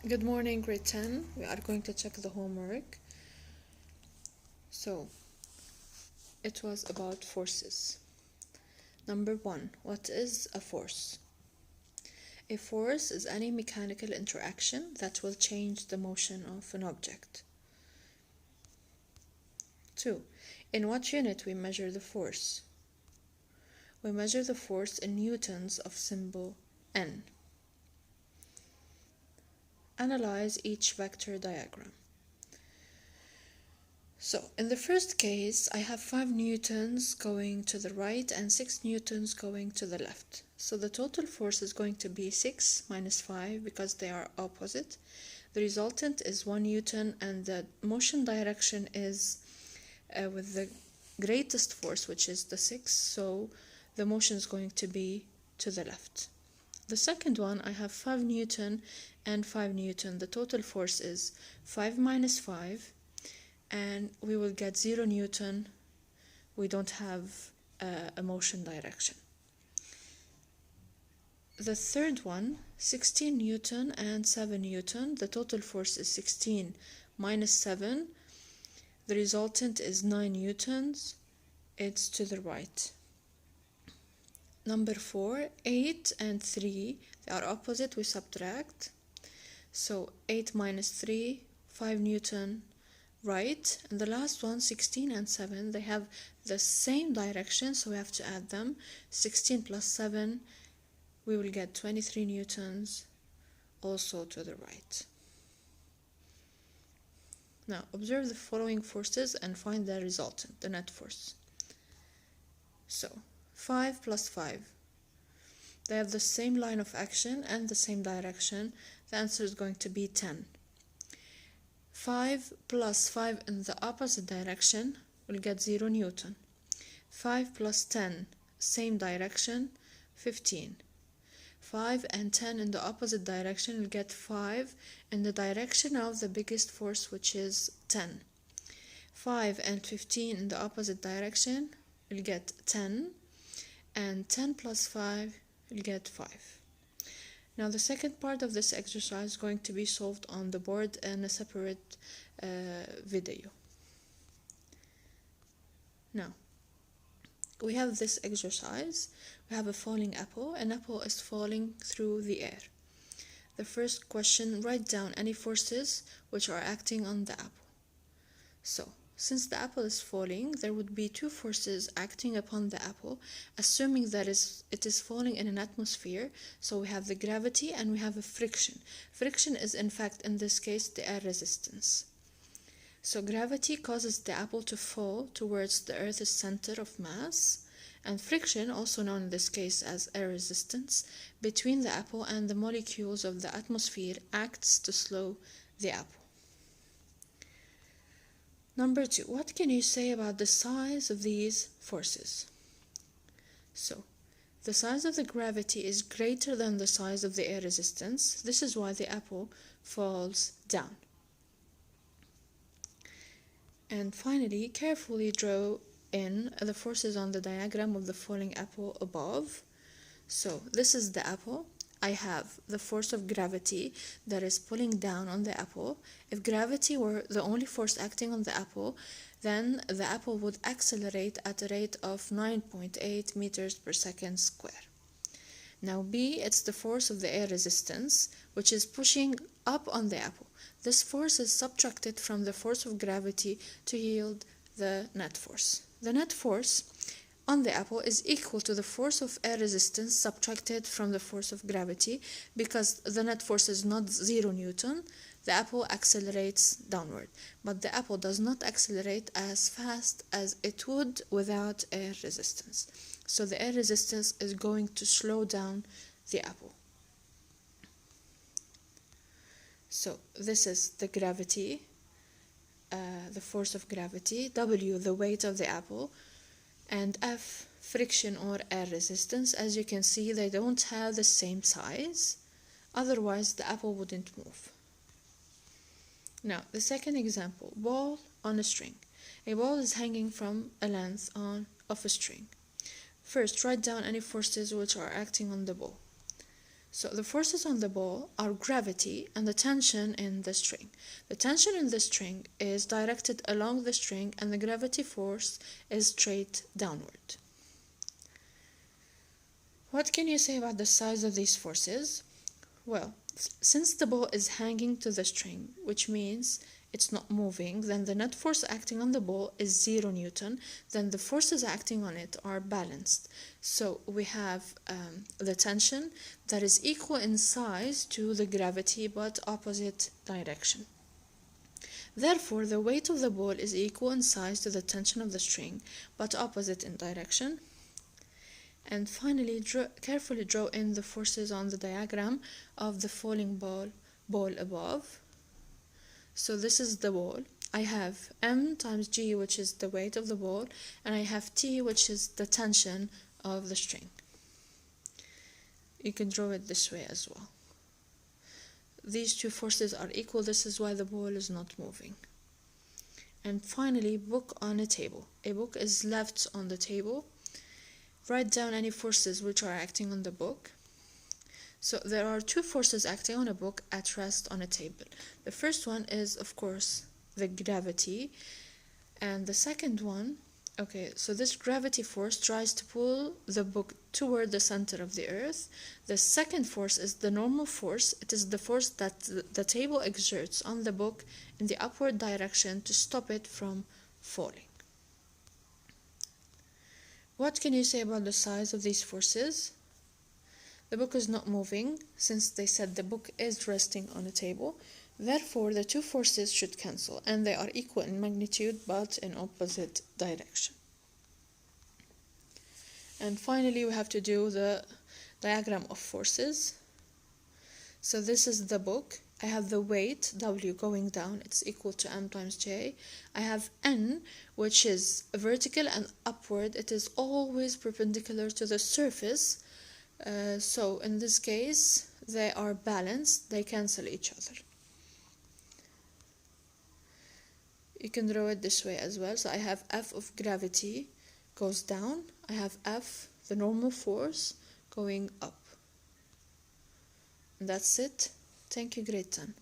Good morning, grade 10. We are going to check the homework. So, it was about forces. Number 1. What is a force? A force is any mechanical interaction that will change the motion of an object. 2. In what unit we measure the force? We measure the force in newtons of symbol N. Analyze each vector diagram. So, in the first case, I have 5 newtons going to the right and 6 newtons going to the left. So the total force is going to be 6 minus 5 because they are opposite. The resultant is 1 newton and the motion direction is with the greatest force, which is the 6, so the motion is going to be to the left. The second one, I have 5 newton and 5 newton. The total force is 5 minus 5, and we will get 0 newton. We don't have a motion direction. The third one, 16 newton and 7 newton. The total force is 16 minus 7. The resultant is 9 newtons. It's to the right. Number 4, 8 and 3, they are opposite, we subtract. So 8 minus 3, 5 newton, right. And the last one, 16 and 7, they have the same direction, so we have to add them. 16 plus 7, we will get 23 newtons, also to the right. Now, observe the following forces and find the resultant, the net force. So, 5 plus 5. They have the same line of action and the same direction. The answer is going to be 10. 5 plus 5 in the opposite direction will get 0 newton. 5 plus 10, same direction, 15. 5 and 10 in the opposite direction will get 5 in the direction of the biggest force, which is 10. 5 and 15 in the opposite direction will get 10. And 10 plus 5 will get 5. Now the second part of this exercise is going to be solved on the board in a separate video. Now, we have this exercise. We have a falling apple. An apple is falling through the air. The first question, write down any forces which are acting on the apple. So, since the apple is falling, there would be 2 forces acting upon the apple, assuming that it is falling in an atmosphere. So we have the gravity and we have a friction. Friction is, in fact, in this case, the air resistance. So gravity causes the apple to fall towards the Earth's center of mass, and friction, also known in this case as air resistance, between the apple and the molecules of the atmosphere acts to slow the apple. Number 2, what can you say about the size of these forces? So, the size of the gravity is greater than the size of the air resistance. This is why the apple falls down. And finally, carefully draw in the forces on the diagram of the falling apple above. So, this is the apple. I have the force of gravity that is pulling down on the apple. If gravity were the only force acting on the apple, then the apple would accelerate at a rate of 9.8 meters per second square. Now B, it's the force of the air resistance, which is pushing up on the apple. This force is subtracted from the force of gravity to yield the net force. The net force on the apple is equal to the force of air resistance subtracted from the force of gravity. Because the net force is not 0 newton, the apple accelerates downward, but the apple does not accelerate as fast as it would without air resistance. So the air resistance is going to slow down the apple. So this is the gravity, the force of gravity, W, the weight of the apple, and F, friction or air resistance. As you can see, they don't have the same size, otherwise the apple wouldn't move. Now, the second example, ball on a string. A ball is hanging from a length of a string. First, write down any forces which are acting on the ball. So the forces on the ball are gravity and the tension in the string. The tension in the string is directed along the string and the gravity force is straight downward. What can you say about the size of these forces? Well, since the ball is hanging to the string, which means it's not moving, then the net force acting on the ball is 0 Newton, then the forces acting on it are balanced. So we have the tension that is equal in size to the gravity but opposite direction. Therefore, the weight of the ball is equal in size to the tension of the string but opposite in direction. And finally, carefully draw in the forces on the diagram of the falling ball above. So this is the ball. I have M times G, which is the weight of the ball, and I have T, which is the tension of the string. You can draw it this way as well. These two forces are equal. This is why the ball is not moving. And finally, book on a table. A book is left on the table. Write down any forces which are acting on the book. So there are two forces acting on a book at rest on a table. The first one is, of course, the gravity. And the second one, so this gravity force tries to pull the book toward the center of the earth. The second force is the normal force. It is the force that the table exerts on the book in the upward direction to stop it from falling. What can you say about the size of these forces? The book is not moving, since they said the book is resting on a table. Therefore, the two forces should cancel, and they are equal in magnitude but in opposite direction. And finally, we have to do the diagram of forces. So this is the book. I have the weight, W, going down. It's equal to M times J. I have N, which is vertical and upward. It is always perpendicular to the surface. So in this case, they are balanced. They cancel each other. You can draw it this way as well. So I have F of gravity goes down. I have F, the normal force, going up. And that's it. Thank you, grade 10.